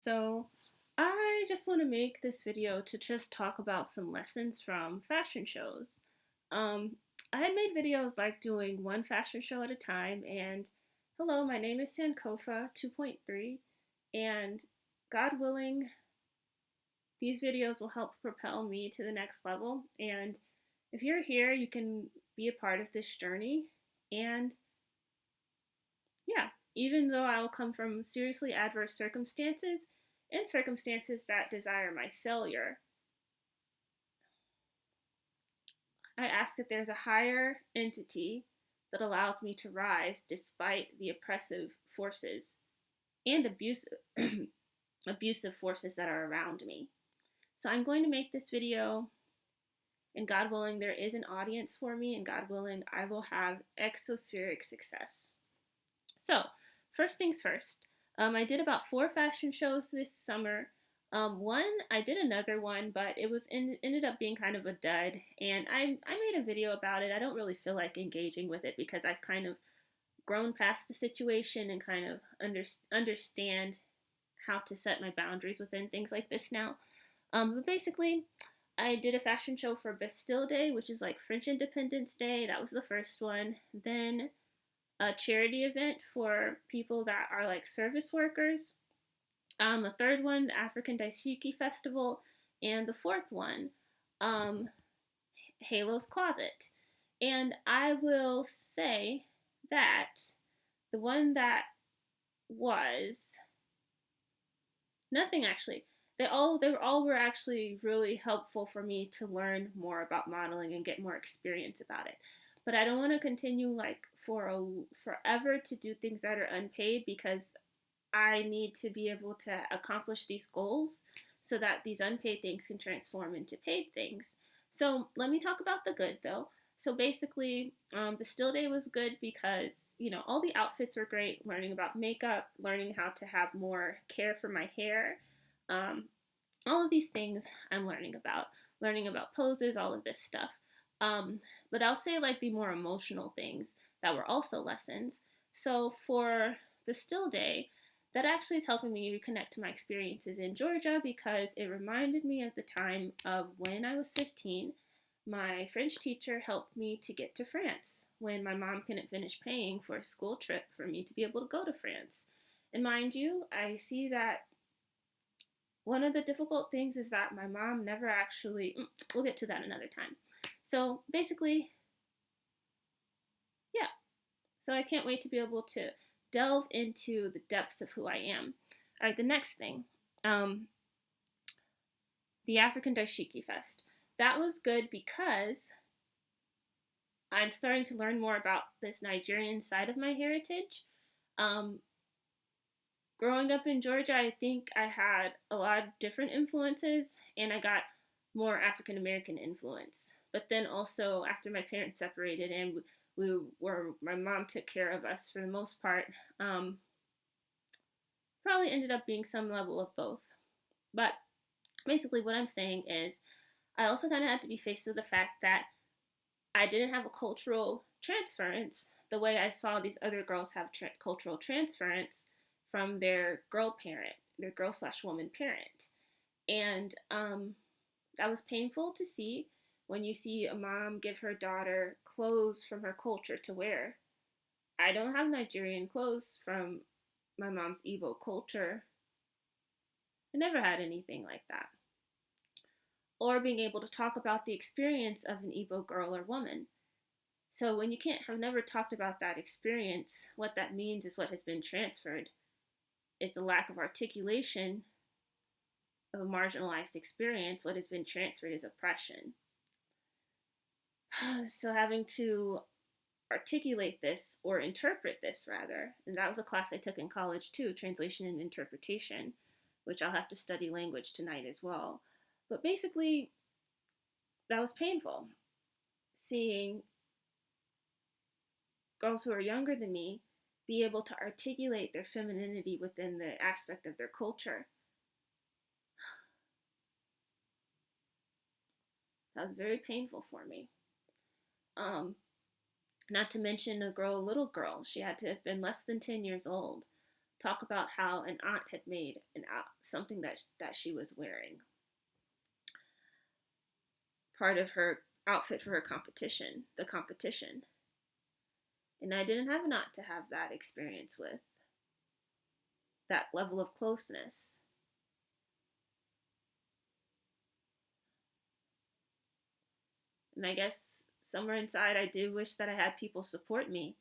So, I just want to make this video to just talk about some lessons from fashion shows. Um, I had made videos like doing one fashion show at a time, and hello, my name is Sankofa 2.3, and God willing, these videos will help propel me to the next level. And if you're here, you can be a part of this journey. And yeah, even though I will come from seriously adverse circumstances and circumstances that desire my failure, I ask if there's a higher entity that allows me to rise despite the oppressive forces and abusive forces that are around me. So I'm going to make this video, and God willing, there is an audience for me, and God willing, I will have exospheric success. So, first things first, I did about 4 fashion shows this summer. I did another one, but ended up being kind of a dud, and I made a video about it. I don't really feel like engaging with it because I've kind of grown past the situation and kind of understand how to set my boundaries within things like this now. But basically, I did a fashion show for Bastille Day, which is like French Independence Day. That was the first one. Then a charity event for people that are like service workers. The third one, the African Dashiki Festival, and the fourth one, um, Halo's Closet. And I will say that the one that was nothing actually. They all were actually really helpful for me to learn more about modeling and get more experience about it. But I don't want to continue like forever to do things that are unpaid because I need to be able to accomplish these goals so that these unpaid things can transform into paid things. So let me talk about the good though. So basically, the still day was good because all the outfits were great. Learning about makeup, learning how to have more care for my hair, um, all of these things I'm learning about poses, all of this stuff. But I'll say like the more emotional things that were also lessons. So for the still day, that actually is helping me reconnect to my experiences in Georgia because it reminded me of the time of when I was 15. My French teacher helped me to get to France when my mom couldn't finish paying for a school trip for me to be able to go to France. And mind you, I see that one of the difficult things is that my mom never actually, we'll get to that another time. So basically, yeah. So I can't wait to be able to delve into the depths of who I am. All right, the next thing, um, the African Dashiki Fest. That was good because I'm starting to learn more about this Nigerian side of my heritage. Um, Growing up in Georgia, I think I had a lot of different influences and I got more African American influence. But then also, after my parents separated and my mom took care of us for the most part, um, probably ended up being some level of both. But basically, what I'm saying is, I also kind of had to be faced with the fact that I didn't have a cultural transference the way I saw these other girls have cultural transference from their girl parent, their girl slash woman parent. And that was painful to see when you see a mom give her daughter clothes from her culture to wear. I don't have Nigerian clothes from my mom's Igbo culture. I never had anything like that. Or being able to talk about the experience of an Igbo girl or woman. So when you can't have never talked about that experience, what that means is what has been transferred is the lack of articulation of a marginalized experience. What has been transferred is oppression. So having to articulate this or interpret this rather, and that was a class I took in college too, translation and interpretation, which I'll have to study language tonight as well. But basically, that was painful. Seeing girls who are younger than me be able to articulate their femininity within the aspect of their culture. That was very painful for me. Um, Not to mention a little girl, she had to have been less than 10 years old, talk about how an aunt had made something that she was wearing part of her outfit for her competition, the competition. And I didn't have an aunt to have that experience with, that level of closeness. And I guess somewhere inside, I do wish that I had people support me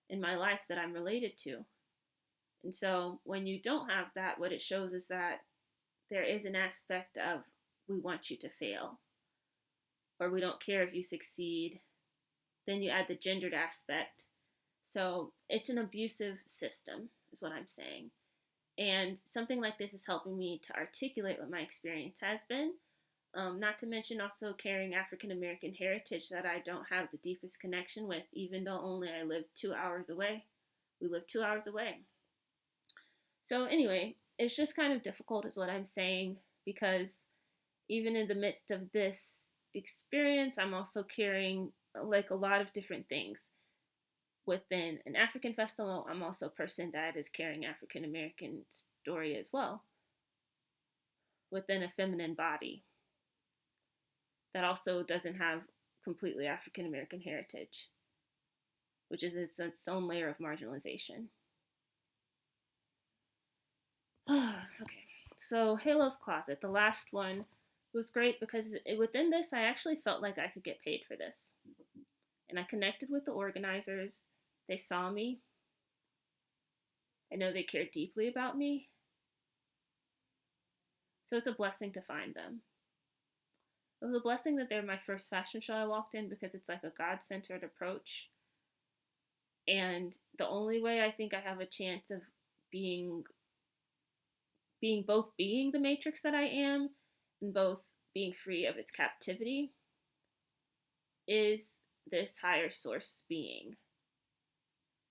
in my life that I'm related to. And so when you don't have that, what it shows is that there is an aspect of we want you to fail, or we don't care if you succeed. Then you add the gendered aspect. So it's an abusive system, is what I'm saying. And something like this is helping me to articulate what my experience has been. Not to mention also carrying African American heritage that I don't have the deepest connection with, even though only I live 2 hours away. We live 2 hours away. So, anyway, it's just kind of difficult, is what I'm saying, because even in the midst of this experience, I'm also carrying like a lot of different things. Within an African festival, I'm also a person that is carrying African American story as well. Within a feminine body that also doesn't have completely African American heritage, which is its own layer of marginalization. Okay, so Halo's Closet, the last one, was great because within this, I actually felt like I could get paid for this. And I connected with the organizers. They saw me. I know they cared deeply about me. So it's a blessing to find them. It was a blessing that they're my first fashion show I walked in, because it's like a God-centered approach. And the only way I think I have a chance of being both being the matrix that I am and both being free of its captivity is this higher source being.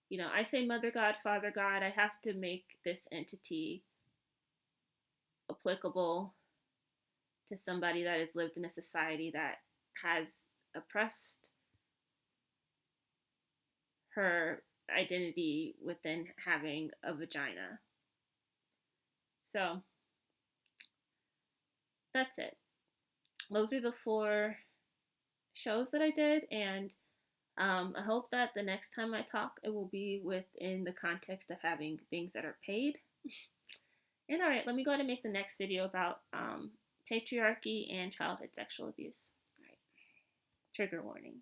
You know, I say Mother God, Father God, I have to make this entity applicable to somebody that has lived in a society that has oppressed her identity within having a vagina. So that's it. Those are the 4 shows that I did, and I hope that the next time I talk, it will be within the context of having things that are paid. And all right, let me go ahead and make the next video about patriarchy and childhood sexual abuse. All right, trigger warning.